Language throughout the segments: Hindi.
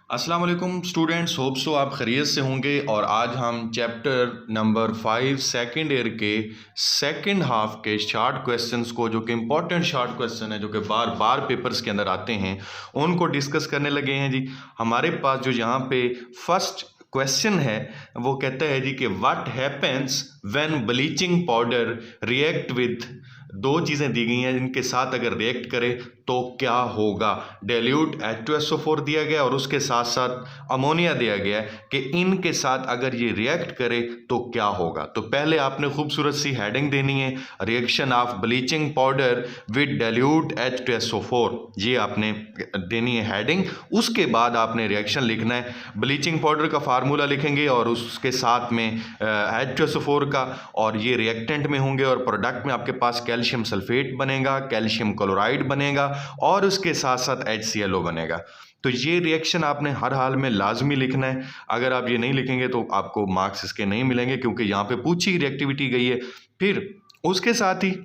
अस्सलाम वालेकुम स्टूडेंट्स, होप सो आप खैरियत से होंगे। और आज हम चैप्टर नंबर 5 सेकेंड ईयर के सेकेंड हाफ के शॉर्ट क्वेश्चंस को, जो कि इम्पोर्टेंट शॉर्ट क्वेश्चन है, जो कि बार बार पेपर्स के अंदर आते हैं, उनको डिस्कस करने लगे हैं जी। हमारे पास जो यहाँ पे फर्स्ट क्वेश्चन है वो कहता है जी कि what happens when bleaching powder react with, दो चीज़ें दी गई हैं, इनके साथ अगर रिएक्ट करे तो क्या होगा। डेल्यूट H2SO4 दिया गया और उसके साथ साथ अमोनिया दिया गया है कि इनके साथ अगर ये रिएक्ट करे तो क्या होगा। तो पहले आपने खूबसूरत सी हेडिंग देनी है, reaction of bleaching powder with dilute H2SO4, ये आपने देनी है हेडिंग। उसके बाद आपने रिएक्शन लिखना है, ब्लीचिंग पाउडर का फार्मूला लिखेंगे और उसके साथ में H2SO4 का, और ये रिएक्टेंट में होंगे और प्रोडक्ट में आपके पास कैल्शियम सल्फेट बनेगा, कैल्शियम क्लोराइड बनेगा और उसके साथ साथ HClO बनेगा। तो ये रिएक्शन आपने हर हाल में लाजमी लिखना है। अगर आप ये नहीं लिखेंगे तो आपको मार्क्स इसके नहीं मिलेंगे, क्योंकि यहाँ पे पूछी रिएक्टिविटी गई है। फिर उसके साथ ही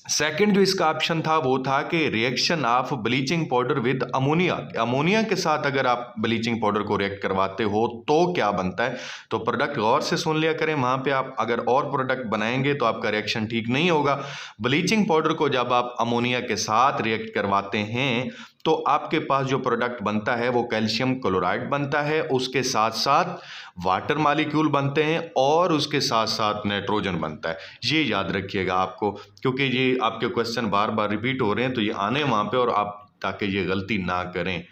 सेकंड जो इसका ऑप्शन था वो था कि reaction of bleaching powder with ammonia, ammonia के साथ अगर आप ब्लीचिंग पाउडर को रिएक्ट करवाते हो तो क्या बनता है। तो प्रोडक्ट गौर से सुन लिया करें, वहाँ पे आप अगर और प्रोडक्ट बनाएंगे तो आपका रिएक्शन ठीक नहीं होगा। ब्लीचिंग पाउडर को जब आप अमोनिया के साथ रिएक्ट करवाते हैं तो आपके पास जो प्रोडक्ट बनता है वो कैल्शियम क्लोराइड बनता है, उसके साथ साथ वाटर मॉलिक्यूल बनते हैं और उसके साथ साथ नाइट्रोजन बनता है। ये याद रखिएगा आपको, क्योंकि ये आपके क्वेश्चन बार बार रिपीट हो रहे हैं, तो ये आने वहाँ पे और आप ताकि ये गलती ना करें।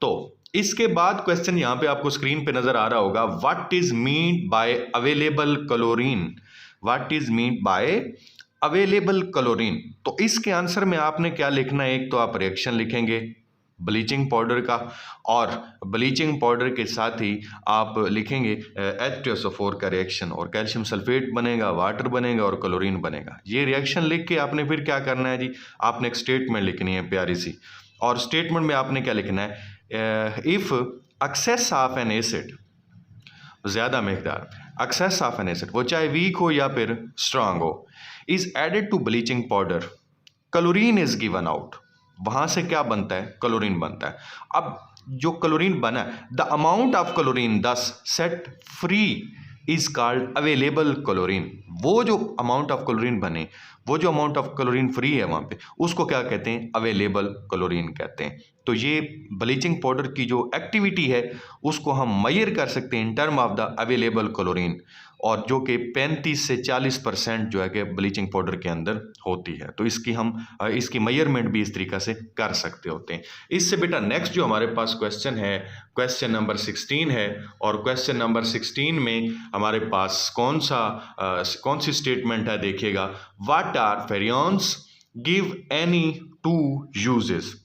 तो इसके बाद क्वेश्चन यहाँ पे आपको स्क्रीन पे नजर आ रहा होगा, what is mean by available chlorine, what is mean by available chlorine. तो इसके आंसर में आपने क्या लिखना है, एक तो आप रिएक्शन लिखेंगे ब्लीचिंग पाउडर का, और ब्लीचिंग पाउडर के साथ ही आप लिखेंगे H2SO4 का रिएक्शन, और कैल्शियम सल्फेट बनेगा, वाटर बनेगा और क्लोरीन बनेगा। ये रिएक्शन लिख के आपने फिर क्या करना है जी, आपने एक स्टेटमेंट लिखनी है प्यारी सी, और स्टेटमेंट में आपने क्या लिखना है, if excess of an acid, ज़्यादा मकदार एक्सेस ऑफ एन एसिड, वो चाहे वीक हो या फिर स्ट्रांग हो, is added to bleaching powder, chlorine is given out. वहां से क्या बनता है, क्लोरीन बनता है। अब जो क्लोरीन बना, द अमाउंट ऑफ क्लोरीन दस set free is called available chlorine. वो जो अमाउंट ऑफ क्लोरीन बने, वो जो अमाउंट ऑफ क्लोरीन फ्री है वहाँ पे, उसको क्या कहते हैं, अवेलेबल क्लोरीन कहते हैं। तो ये ब्लीचिंग पाउडर की जो एक्टिविटी है उसको हम मेजर कर सकते हैं in term of the available chlorine, और जो कि 35 से 40% जो है कि ब्लीचिंग पाउडर के अंदर होती है। तो इसकी मेजरमेंट भी इस तरीक़ा से कर सकते होते हैं। इससे बेटा नेक्स्ट जो हमारे पास क्वेश्चन है, क्वेश्चन नंबर 16 है, और क्वेश्चन नंबर 16 में हमारे पास कौन सी स्टेटमेंट है, देखिएगा, what are freons give any two uses,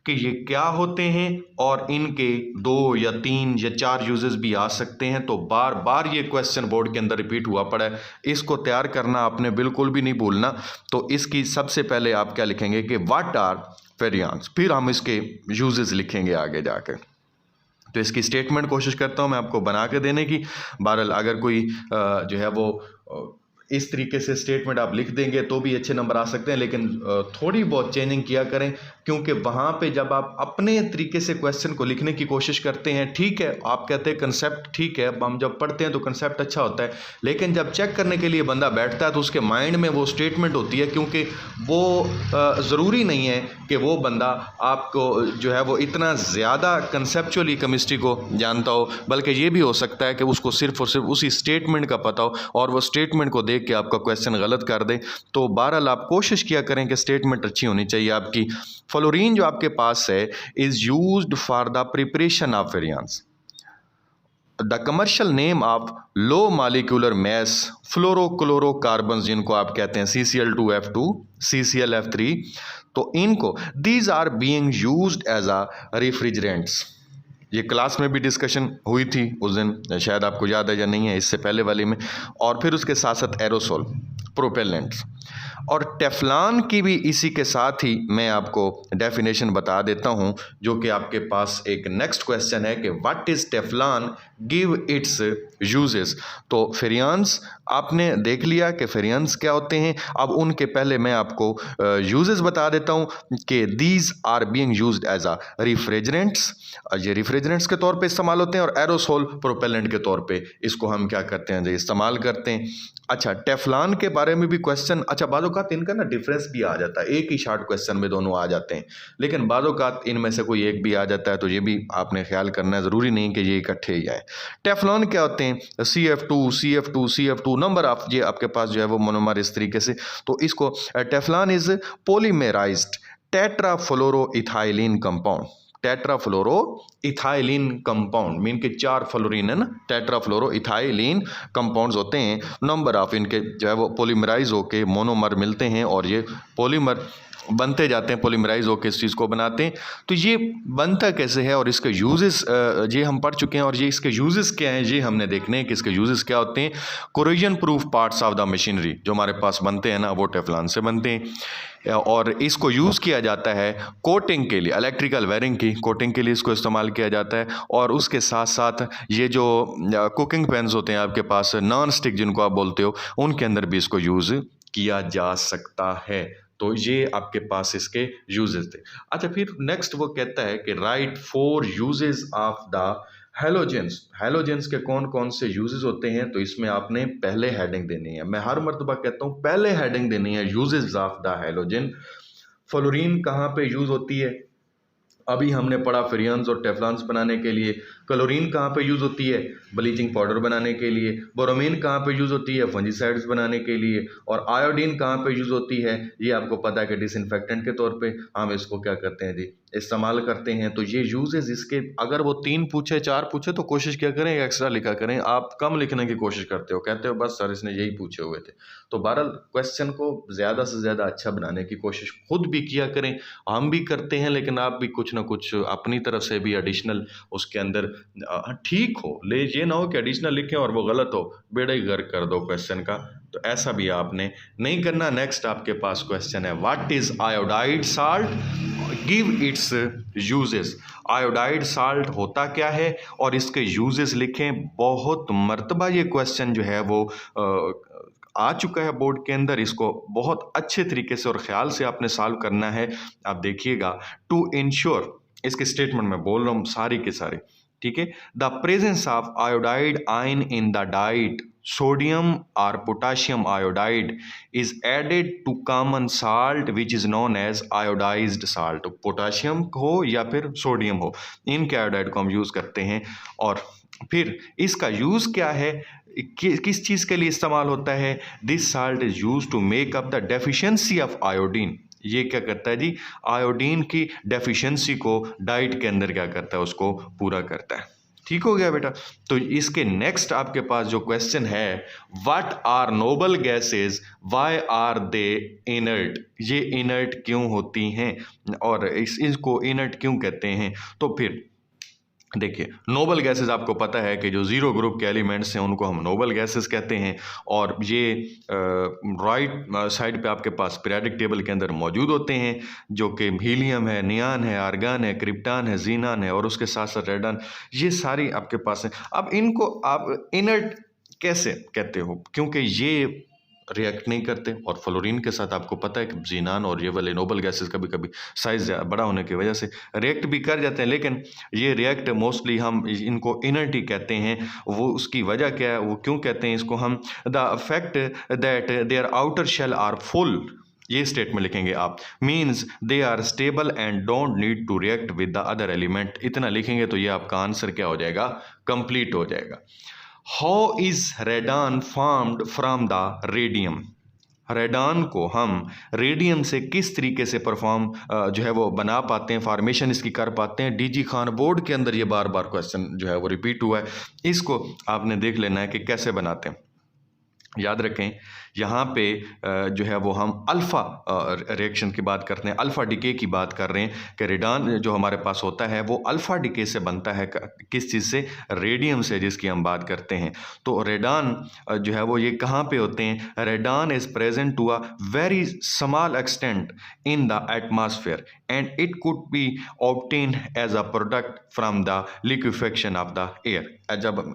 कि ये क्या होते हैं और इनके 2 या 3 या 4 यूजेस भी आ सकते हैं। तो बार बार ये क्वेश्चन बोर्ड के अंदर रिपीट हुआ पड़ा है, इसको तैयार करना आपने बिल्कुल भी नहीं भूलना। तो इसकी सबसे पहले आप क्या लिखेंगे कि व्हाट आर फेरियंस, फिर हम इसके यूजेस लिखेंगे आगे जाके। तो इसकी स्टेटमेंट कोशिश करता हूँ मैं आपको बना के देने की। बहरहाल अगर कोई जो है वो इस तरीके से स्टेटमेंट आप लिख देंगे तो भी अच्छे नंबर आ सकते हैं, लेकिन थोड़ी बहुत चेंजिंग किया करें, क्योंकि वहाँ पे जब आप अपने तरीके से क्वेश्चन को लिखने की कोशिश करते हैं, ठीक है आप कहते हैं कंसेप्ट ठीक है, हम जब पढ़ते हैं तो कंसेप्ट अच्छा होता है, लेकिन जब चेक करने के लिए बंदा बैठता है तो उसके माइंड में वो स्टेटमेंट होती है, क्योंकि वो ज़रूरी नहीं है कि वो बंदा आपको जो है वो इतना ज़्यादा कंसेप्चुअली केमिस्ट्री को जानता हो, बल्कि ये भी हो सकता है कि उसको सिर्फ और सिर्फ उसी स्टेटमेंट का पता हो और वो स्टेटमेंट को देख के आपका क्वेश्चन गलत कर दे। तो बहरहाल आप कोशिश किया करें कि स्टेटमेंट अच्छी होनी चाहिए आपकी। फ्लोरीन जो आपके पास है is used for the preparation of variance, the commercial name of low molecular mass fluorochlorocarbon, जिनको आप कहते हैं CCl2F2 CClF3, तो इनको these are being used as a refrigerants. ये क्लास में भी डिस्कशन हुई थी उस दिन, शायद आपको याद है या नहीं है, इससे पहले वाले में। और फिर उसके साथ साथ एरोसोल, प्रोपेलेंट्स। और टेफ्लॉन की भी इसी के साथ ही मैं आपको डेफिनेशन बता देता हूं, जो कि आपके पास एक नेक्स्ट क्वेश्चन है कि what is Teflon, give its uses. तो फेरियांस आपने देख लिया कि फेरियांस क्या होते हैं। अब उनके पहले मैं आपको यूजेस बता देता हूं कि these are being used as a refrigerants, ये रिफ्रिजरेंट्स के तौर पे इस्तेमाल होते हैं, और एरोसोल प्रोपेलेंट के तौर पे इसको हम क्या करते हैं, जो इस्तेमाल करते हैं। अच्छा, टेफ्लॉन के बारे में भी क्वेश्चन, अच्छा बाज़-औक़ात इनका ना डिफरेंस भी आ जाता है, एक ही शॉर्ट क्वेश्चन में दोनों आ जाते हैं, लेकिन बाज़-औक़ात इनमें से कोई एक भी आ जाता है, तो ये भी आपने ख्याल करना है, ज़रूरी नहीं कि ये इकट्ठे ही आए। टेफ्लॉन क्या होते हैं, CF2 CF2 CF2 number of, ये आपके पास जो है वो मोनोमर इस तरीके से। तो इसको Teflon is polymerised tetrafluoroethylene compound, tetrafluoroethylene compound, mean के 4 फ्लोरीन है ना, टेट्राफ्लोरो इथाइलिन कंपाउंड्स होते हैं। नंबर ऑफ इनके जो है वो पॉलीमराइज होके मोनोमर मिलते हैं, और ये पॉलीमर बनते जाते हैं, पॉलीमराइज होकर इस चीज़ को बनाते हैं। तो ये बनता कैसे है और इसके यूजेस ये हम पढ़ चुके हैं, और ये इसके यूजेस क्या हैं ये हमने देखने हैं कि इसके यूजेस क्या होते हैं। Corrosion proof parts of the machinery जो हमारे पास बनते हैं ना, वो टेफ्लॉन से बनते हैं, और इसको यूज़ किया जाता है कोटिंग के लिए, इलेक्ट्रिकल वायरिंग की कोटिंग के लिए इसको इस्तेमाल किया जाता है। और उसके साथ साथ ये जो कुकिंग पैन्स होते हैं आपके पास, नॉन स्टिक जिनको आप बोलते हो, उनके अंदर भी इसको यूज़ किया जा सकता है। तो ये आपके पास इसके यूजेस थे। अच्छा, फिर नेक्स्ट वो कहता है कि right 4 uses of the halogens. Halogens के कौन कौन से यूजेस होते हैं, तो इसमें आपने पहले हेडिंग देनी है। मैं हर मर्तबा कहता हूँ पहले हेडिंग देनी है, uses of the halogen. Fluorine कहाँ पे यूज होती है, अभी हमने पढ़ा फेरियांस और टेफ्लॉन्स बनाने के लिए। क्लोरीन कहाँ पे यूज़ होती है, ब्लीचिंग पाउडर बनाने के लिए। बोरोमीन कहाँ पे यूज़ होती है, फंजीसाइड्स बनाने के लिए। और आयोडीन कहाँ पे यूज़ होती है, ये आपको पता है कि डिसइंफेक्टेंट के तौर पे हम इसको क्या करते हैं जी, इस्तेमाल करते हैं। तो ये यूजेस इसके, अगर वो 3 पूछे 4 पूछे तो कोशिश क्या करें, एक्स्ट्रा लिखा करें। आप कम लिखने की कोशिश करते हो, कहते हो बस सर इसने यही पूछे हुए थे। तो बहरहाल क्वेश्चन को ज़्यादा से ज़्यादा अच्छा बनाने की कोशिश खुद भी किया करें, हम भी करते हैं, लेकिन आप भी कुछ ना कुछ अपनी तरफ से भी एडिशनल उसके अंदर ठीक हो, ले ये ना हो कि एडिशनल लिखें और वो गलत हो, बेड़ा ही गर्क कर दो क्वेश्चन का। तो ऐसा भी आपने नहीं करना। नेक्स्ट आपके पास क्वेश्चन है, what is iodide salt, give its uses. Iodide salt होता क्या है और इसके यूजेस लिखें। बहुत मर्तबा ये क्वेश्चन जो है वो आ चुका है बोर्ड के अंदर, इसको बहुत अच्छे तरीके से और ख्याल से आपने सॉल्व करना है। आप देखिएगा, टू इंश्योर, इसके स्टेटमेंट में बोल रहा हूँ सारी के सारे, ठीक है। The presence of iodide ion in the diet, sodium और potassium iodide is added to common salt which is known as iodised salt. Potassium हो या फिर सोडियम हो, इनके आयोडाइड को हम यूज करते हैं। और फिर इसका यूज क्या है, किस चीज के लिए इस्तेमाल होता है। This salt is use to make up the deficiency of iodine. ये क्या करता है जी, आयोडीन की डेफिशिएंसी को डाइट के अंदर क्या करता है, उसको पूरा करता है। ठीक हो गया बेटा। तो इसके नेक्स्ट आपके पास जो क्वेश्चन है, what are noble gases, why are they inert. ये इनर्ट क्यों होती हैं और इसको इनर्ट क्यों कहते हैं। तो फिर देखिए, नोबल गैसेस आपको पता है कि जो जीरो ग्रुप के एलिमेंट्स हैं उनको हम नोबल गैसेस कहते हैं। और ये राइट साइड पे आपके पास पीरियोडिक टेबल के अंदर मौजूद होते हैं, जो कि हीलियम है, नियान है, आर्गन है, क्रिप्टॉन है, जीनान है, और उसके साथ साथ रेडन, ये सारी आपके पास हैं। अब इनको आप इनर्ट कैसे कहते हो, क्योंकि ये रिएक्ट नहीं करते। और फ्लोरीन के साथ आपको पता है कि जीनान और ये वाले नोबल गैसेस कभी कभी साइज बड़ा होने की वजह से रिएक्ट भी कर जाते हैं, लेकिन ये रिएक्ट मोस्टली हम इनको इनर्ट ही कहते हैं। वो उसकी वजह क्या है, वो क्यों कहते हैं इसको हम, the fact that their outer shell are full, ये स्टेटमेंट लिखेंगे आप, means they are stable and don't need to react with the other element. इतना लिखेंगे तो ये आपका आंसर क्या हो जाएगा, कंप्लीट हो जाएगा। How is radon formed from the radium. Radon को हम रेडियम से किस तरीके से परफॉर्म जो है वो बना पाते हैं, फॉर्मेशन इसकी कर पाते हैं। डीजी खान बोर्ड के अंदर ये बार बार क्वेश्चन जो है वो रिपीट हुआ है, इसको आपने देख लेना है कि कैसे बनाते हैं। याद रखें यहाँ पे जो है वो हम अल्फ़ा रिएक्शन की बात करते हैं, अल्फ़ा डिके की बात कर रहे हैं कि रेडान जो हमारे पास होता है वो अल्फ़ा डिके से बनता है, किस चीज़ से, रेडियम से, जिसकी हम बात करते हैं। तो रेडान जो है वो ये कहाँ पे होते हैं, radon is present to a very small extent in the atmosphere and it could be obtain as a product from the liquefaction of the air. जब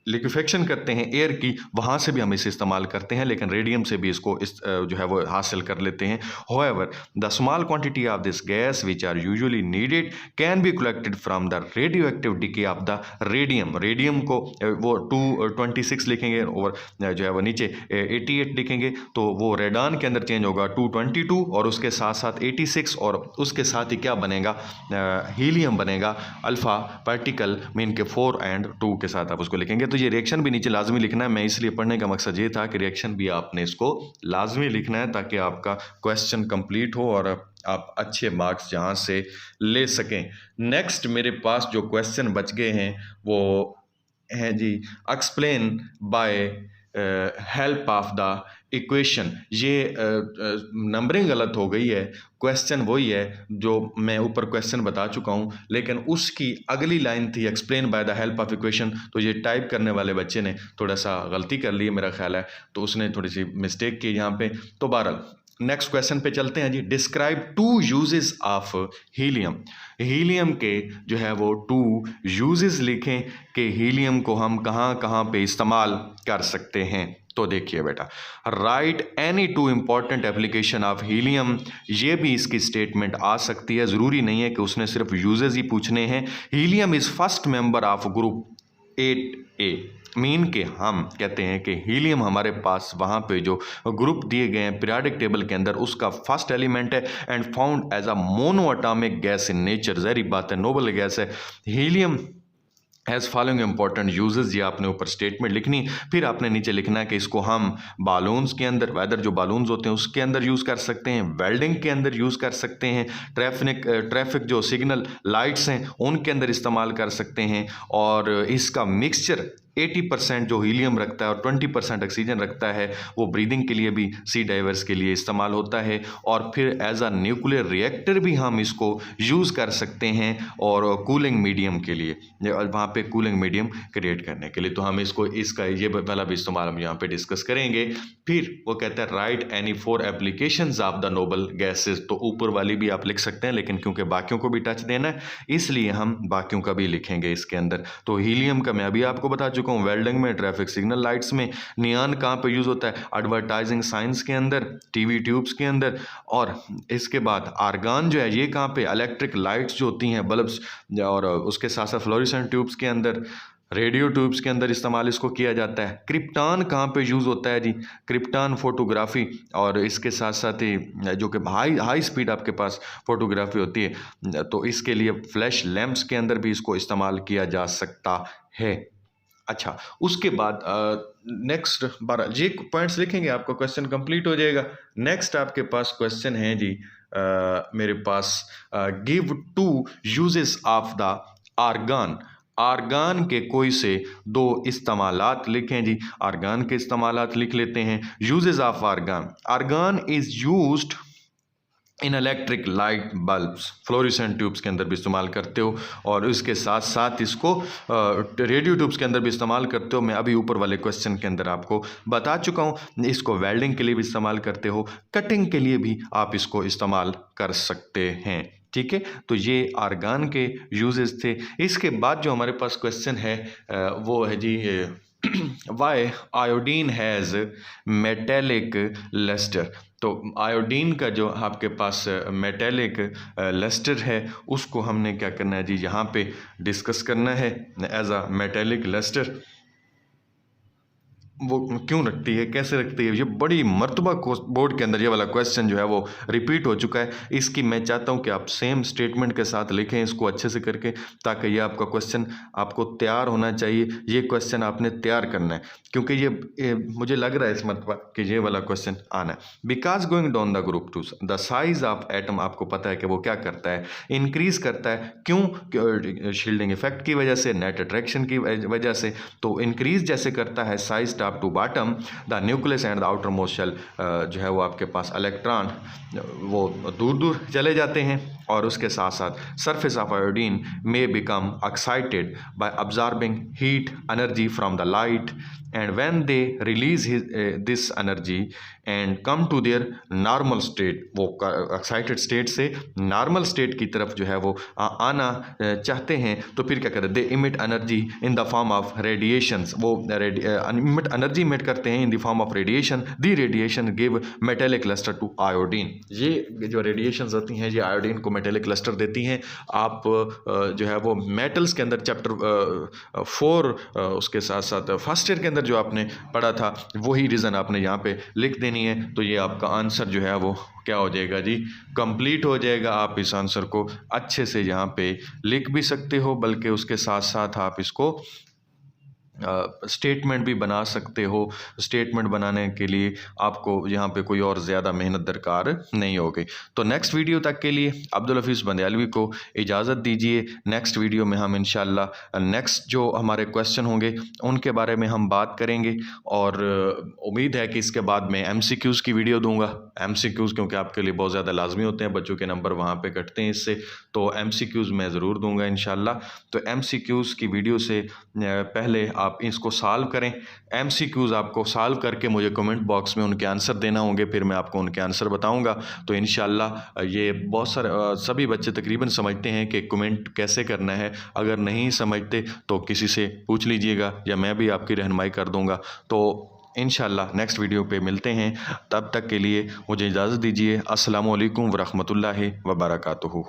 लिक्विफेक्शन करते हैं एयर की, वहाँ से भी हम इसे इस्तेमाल करते हैं, लेकिन रेडियम से भी इसको जो है वो हासिल कर लेते हैं। However the small quantity of this gas which are usually needed can be collected from the radioactive decay of the radium. Radium को वो 226 लिखेंगे और जो है वो नीचे 88 लिखेंगे, तो वो रेडान के अंदर चेंज होगा 222 और उसके साथ साथ 86 और उसके साथ ही क्या बनेगा, हीलियम बनेगा, अल्फ़ा पार्टिकल मीन के 4 और 2 के साथ आप उसको लिखेंगे। तो ये रिएक्शन भी नीचे लाजमी लिखना है, मैं इसलिए पढ़ने का मकसद ये था कि रिएक्शन भी आपने इसको लाजमी लिखना है ताकि आपका क्वेश्चन कंप्लीट हो और आप अच्छे मार्क्स यहाँ से ले सकें। नेक्स्ट मेरे पास जो क्वेश्चन बच गए हैं वो हैं जी, explain by help of the equation. ये नंबरिंग गलत हो गई है, क्वेश्चन वही है जो मैं ऊपर क्वेश्चन बता चुका हूँ, लेकिन उसकी अगली लाइन थी explain by the help of equation, तो ये टाइप करने वाले बच्चे ने थोड़ा सा गलती कर ली है मेरा ख्याल है, तो उसने थोड़ी सी मिस्टेक की यहाँ पे। तो बहरहाल नेक्स्ट क्वेश्चन पे चलते हैं जी। Describe 2 uses of helium. Helium के जो है वो 2 यूजेस लिखें कि हीलियम को हम कहाँ कहाँ पे इस्तेमाल कर सकते हैं। तो देखिए बेटा, right any 2 important application of helium, ये भी इसकी स्टेटमेंट आ सकती है, ज़रूरी नहीं है कि उसने सिर्फ यूजेस ही पूछने हैं। Helium is first member of group 8A, mean के हम कहते हैं कि हीलियम हमारे पास वहाँ पे जो ग्रुप दिए गए हैं पीरियोडिक टेबल के अंदर उसका फर्स्ट एलिमेंट है and found as a monoatomic gas in nature. ज़ाहिर बात है नोबल गैस है। Helium as following important uses, ये आपने ऊपर स्टेटमेंट लिखनी, फिर आपने नीचे लिखना है कि इसको हम बालून्स के अंदर, वेदर जो बालून्स होते हैं उसके अंदर यूज़ कर सकते हैं, वेल्डिंग के अंदर यूज़ कर सकते हैं, ट्रैफिक जो सिग्नल लाइट्स हैं उनके अंदर इस्तेमाल कर सकते हैं, और इसका मिक्सचर 80% जो हीलियम रखता है और 20% ऑक्सीजन रखता है वो ब्रीदिंग के लिए भी, सी डाइवर्स के लिए इस्तेमाल होता है, और फिर एज अ न्यूक्लियर रिएक्टर भी हम इसको यूज़ कर सकते हैं, और कूलिंग मीडियम के लिए, वहाँ पे कूलिंग मीडियम क्रिएट करने के लिए। तो हम इसको इसका ये वाला भी इस्तेमाल हम यहाँ पे डिस्कस करेंगे। फिर वो कहता है right any 4 applications of the noble gases, तो ऊपर वाली भी आप लिख सकते हैं, लेकिन क्योंकि बाकियों को भी टच देना है इसलिए हम बाकियों का भी लिखेंगे इसके अंदर। तो हीलियम का मैं अभी आपको बता चुका हूँ, वेल्डिंग में, ट्रैफिक सिग्नल लाइट्स में, नियॉन कहाँ पे यूज़ होता है, एडवर्टाइजिंग साइंस के अंदर, टीवी ट्यूब्स के अंदर, और इसके बाद आर्गान जो है ये कहाँ पे, इलेक्ट्रिक लाइट्स जो होती हैं, बल्ब्स, और उसके साथ साथ फ्लोरेसेंट ट्यूब्स के अंदर, रेडियो ट्यूब्स के अंदर इस्तेमाल इसको किया जाता है। क्रिप्टॉन कहाँ पे यूज़ होता है जी, क्रिप्टॉन फोटोग्राफी, और इसके साथ साथ ही जो कि हाई स्पीड आपके पास फोटोग्राफी होती है, तो इसके लिए फ्लैश लैंप्स के अंदर भी इसको इस्तेमाल किया जा सकता है। अच्छा, उसके बाद नेक्स्ट 12 ये पॉइंट्स लिखेंगे, आपका क्वेश्चन कंप्लीट हो जाएगा। नेक्स्ट आपके पास क्वेश्चन है जी, मेरे पास give 2 uses of the argon. Argon के कोई से 2 इस्तेमालात लिखें जी। आर्गान के इस्तेमालात लिख लेते हैं। Uses of argon, argon is used in electric light bulbs, fluorescent tubes के अंदर भी इस्तेमाल करते हो, और इसके साथ साथ इसको रेडियो ट्यूब्स के अंदर भी इस्तेमाल करते हो। मैं अभी ऊपर वाले क्वेश्चन के अंदर आपको बता चुका हूँ। इसको वेल्डिंग के लिए भी इस्तेमाल करते हो, कटिंग के लिए भी आप इसको इस्तेमाल कर सकते हैं। ठीक है, तो ये आर्गान के यूजेस थे। इसके बाद जो हमारे पास क्वेश्चन है वो है जी, why iodine has metallic lustre. तो आयोडीन का जो आपके पास मेटेलिक लस्टर है उसको हमने क्या करना है जी, यहाँ पे डिस्कस करना है। एज अ मेटेलिक लस्टर वो क्यों रखती है, कैसे रखती है, ये बड़ी मर्तबा बोर्ड के अंदर ये वाला क्वेश्चन जो है वो रिपीट हो चुका है। इसकी मैं चाहता हूँ कि आप सेम स्टेटमेंट के साथ लिखें इसको अच्छे से करके, ताकि ये आपका क्वेश्चन आपको तैयार होना चाहिए। ये क्वेश्चन आपने तैयार करना है, क्योंकि ये मुझे लग रहा है इस मरतबा कि ये वाला क्वेश्चन आना है। Because going down the group 2 the size of atom, आपको पता है कि वो क्या करता है, इंक्रीज करता है। क्यों? शील्डिंग इफेक्ट की वजह से, नेट अट्रैक्शन की वजह से। तो इंक्रीज जैसे करता है size of top to bottom the nucleus and the outermost shell जो है वो आपके पास इलेक्ट्रॉन वो दूर दूर चले जाते हैं। और उसके साथ साथ surface of iodine may become excited by absorbing heat energy from the light and when they release this energy and come to their normal state, वो एक्साइटेड स्टेट से नॉर्मल स्टेट की तरफ जो है वो आना चाहते हैं तो फिर क्या करें, they emit energy in the form of radiations, वो एनर्जी इमिट करते हैं in the form of radiation. The radiation give metallic lustre to iodine, ये जो रेडिएशंस होती हैं ये आयोडीन को मेटेलिक लस्टर देती हैं। आप जो है वो मेटल्स के अंदर चैप्टर 4 उसके साथ साथ फर्स्ट ईयर के अंदर जो आपने पढ़ा था वही रीज़न आपने यहाँ पे लिख देनी है, तो ये आपका आंसर जो है वो क्या हो जाएगा जी, कंप्लीट हो जाएगा। आप इस आंसर को अच्छे से यहाँ पे लिख भी सकते हो, बल्कि उसके साथ साथ आप इसको स्टेटमेंट भी बना सकते हो। स्टेटमेंट बनाने के लिए आपको यहाँ पे कोई और ज़्यादा मेहनत दरकार नहीं होगी। तो नेक्स्ट वीडियो तक के लिए अब्दुल हफीज़ बंदियालवी को इजाज़त दीजिए। नेक्स्ट वीडियो में हम इंशाल्लाह नेक्स्ट जो हमारे क्वेश्चन होंगे उनके बारे में हम बात करेंगे, और उम्मीद है कि इसके बाद मैं MCQs की वीडियो दूंगा। MCQs क्योंकि आपके लिए बहुत ज़्यादा लाजमी होते हैं, बच्चों के नंबर वहाँ पर कटते हैं इससे, तो MCQs मैं ज़रूर दूँगा इंशाल्लाह। तो MCQs की वीडियो से पहले आप इसको सॉल्व करें। MCQs आपको सॉल्व करके मुझे कमेंट बॉक्स में उनके आंसर देना होंगे, फिर मैं आपको उनके आंसर बताऊंगा। तो इंशाल्लाह ये बहुत सारे सभी बच्चे तकरीबन समझते हैं कि कमेंट कैसे करना है। अगर नहीं समझते तो किसी से पूछ लीजिएगा या मैं भी आपकी रहनुमाई कर दूंगा। तो इंशाल्लाह नेक्स्ट वीडियो पे मिलते हैं, तब तक के लिए मुझे इजाज़त दीजिए। अस्सलामु अलैकुम व रहमतुल्लाहि व बरकातुहू।